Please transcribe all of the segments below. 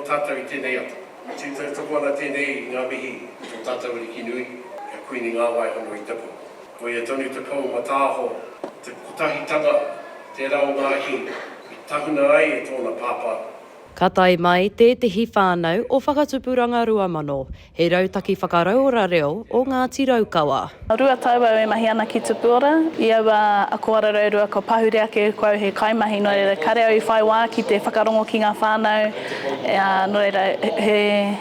tātou I tēnei atu. Tūtou toko ana tēnei ngā mihi tō tātou riki nui, kia kuini ngā wai hono I tapu. Ko ia tonu te pau ma tāho, te kotahitanga, te rao ngāhi, I tahuna ai e tōna pāpā. Ka tai mai tētahi whānau o whakatupuranga ruamano, he rautaki whakarau rareo o Ngāti Raukawa. Rua taua e mahi ana ki Tupura, I aua ako ararau rua ko pahure ake koau he kaimahi no reira kare au I whai wā ki te whakarongo ki ngā whānau, no reira he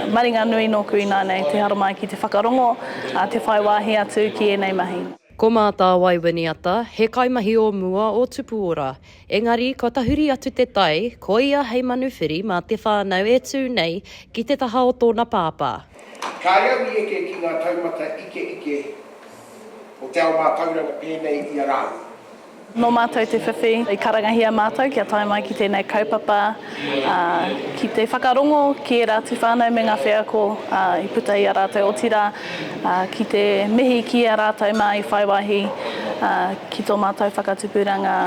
maringa nui no kui nānei te haramai ki te whakarongo, te whai wāhi atu ki e nei mahi. Ko Whānau Winiata, he kaimahi o mua o Tupura. Engari, ko tahuri atu te tai, ko ia hei manuwhiri mā te whānau e tū nei ki te taha o tōna pāpā. Ka iau eke ki ngā taumata ike o te ao mā tauranga pēnei I a rāu. No mātou te whiwhi, I karangahia mātou kia tae mai ki tēnei kaupapa, ki te whakarongo ki e rātu whānau me ngā whea ko I puta I a rātou o tira, ki te mihi ki a rātou mai I whaiwahi, ki tō mātou whakatupuranga,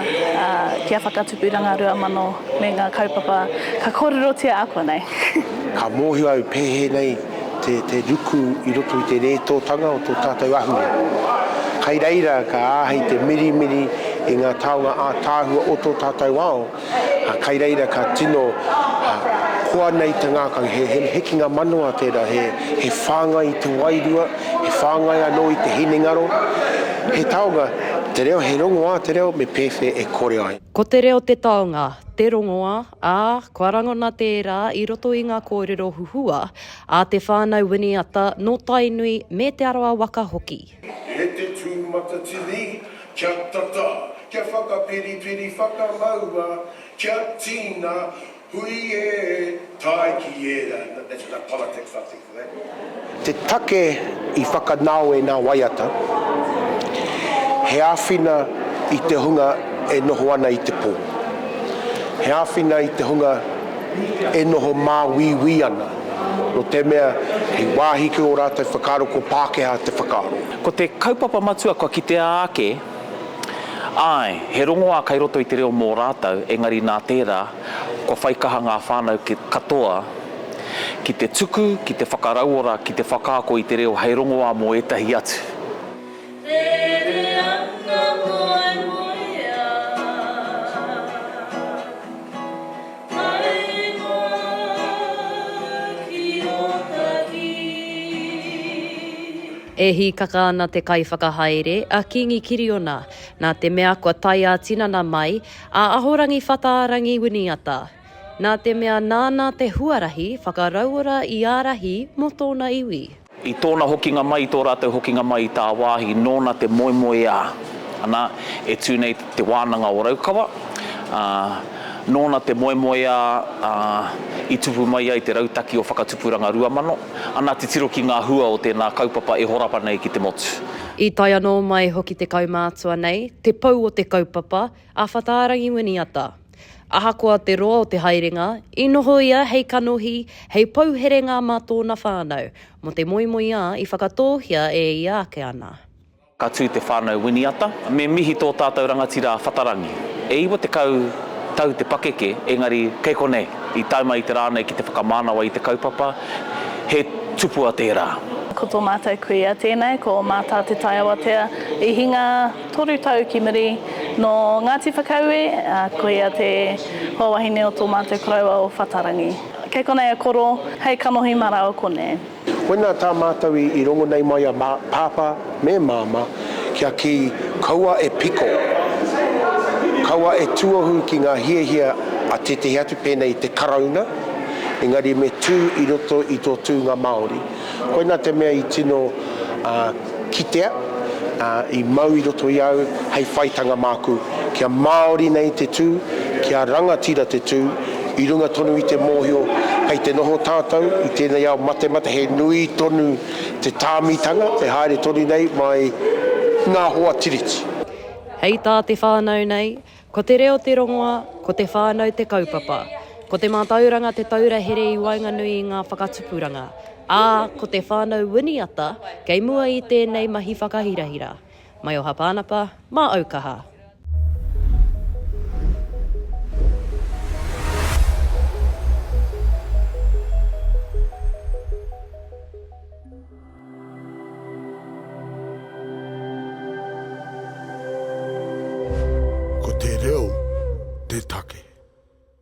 kia whakatupuranga rua mano me ngā kaupapa, ka kōrero tia ako nei. Ka mōhi au pēhe nei te ruku I roto I te rētōtanga o tō tātou ahunga. Kai reira ka āhei te miri I ngā taonga ātāhua o tō tātou ao. Kai reira ka tino hoa nei te ngākang, he hekinga manoa tērā, he whāngai I te wairua, he whāngai anō I te hinengaro. He taonga, te reo he rongoa, te reo me pewhi e kore ai. Ko te reo te taonga, te rongoa, kua rangona tērā I roto I ngā kōrero huhua, a te Whānau Winiata no tainui me te aroa waka hoki. He te tūmata tini, kia tata, kia whakapiri whakamaua, kia tīna, hui e tai ki era. That's what politics, I think, for that. Te take I whakanau e ngā waiata, he āwhina I te hunga e noho ana I te pō. He āwhina I te hunga e noho mā wiwi ana. No te mea, he wāhiki o rātou whakaro ko Pākehā te whakaro. Ko te kaupapa matua ko ki te āke, ai, he rongoa kai roto I te reo mō rātou, engari nā tērā, ko whaikaha ngā whānau ki katoa, ki te tuku, ki te whakarauora, ki te whakaako I te reo, hei rongoa mō etahi atu. E hi kaka ana te kai whakahaere a Kingi Kiriona, nā te mea kua tai a tinana mai a ahorangi whataarangi Winiata. Nā te mea nāna te huarahi whakarauora I ārahi mo tōna iwi. I tōna hokinga mai, tō rātou hokinga mai I tā wāhi, nōna te moemoe ā. Ana, e tūnei te wānanga o Raukawa. Nōna te moemoe ā I tupu mai ai te rautaki o whakatupuranga ruamano. Ana te tiro ki ngā hua o tēnā kaupapa e horapa nei ki te motu. I tai anō mai hoki te kaumātua nei, te pau o te kaupapa a whataarangi Winiata. Ahakoa te roa o te haerenga, I noho ia hei kanohi, hei pauherenga mā tōna whānau, mo te moimoi ā I whakatōhia e I ake ana. Ka tū te Whānau Winiata, me mihi tō tātou rangatira whatarangi. E iwa te kau tau te pakeke, engari kei konei, I tauma I te rānei ki te whakamānawa I te kaupapa, he tupua tērā. Ko tō mātou kuia tēnei, ko mātā te tai awatea, I hinga toru tau ki muri no Ngāti Whakaue, kuia te hōwahine o tō mātou koraua o whatarangi. Kei konei a koro, hei kanohi marau konei. Wena tā mātou I rongo nei mai a pāpā me māma, kia ki kaua e piko. Kaua e tuahu ki ngā hiahia a te atu pēnei te karauna, engari me tū I roto I tō tūnga Māori. Koina te mea I tino kitea, I mau I roto I au, hei whaitanga māku. Kia Māori nei te tū, kia rangatira te tū, I runga tonu I te mōhio, hei te noho tātou, I tēnei au mate, he nui tonu te tāmitanga, e haere tonu nei mai ngā hoa tiriti. Hei tā te whānau nei, ko te reo te rongoa, ko te whānau te kaupapa, ko te mātauranga te taura here I wainganui I ngā whakatupuranga, ko te Whānau Winiata, kei mua I tēnei mahi whakahirahira. Mai o hapānapa, mā Aukaha. te reo, te take.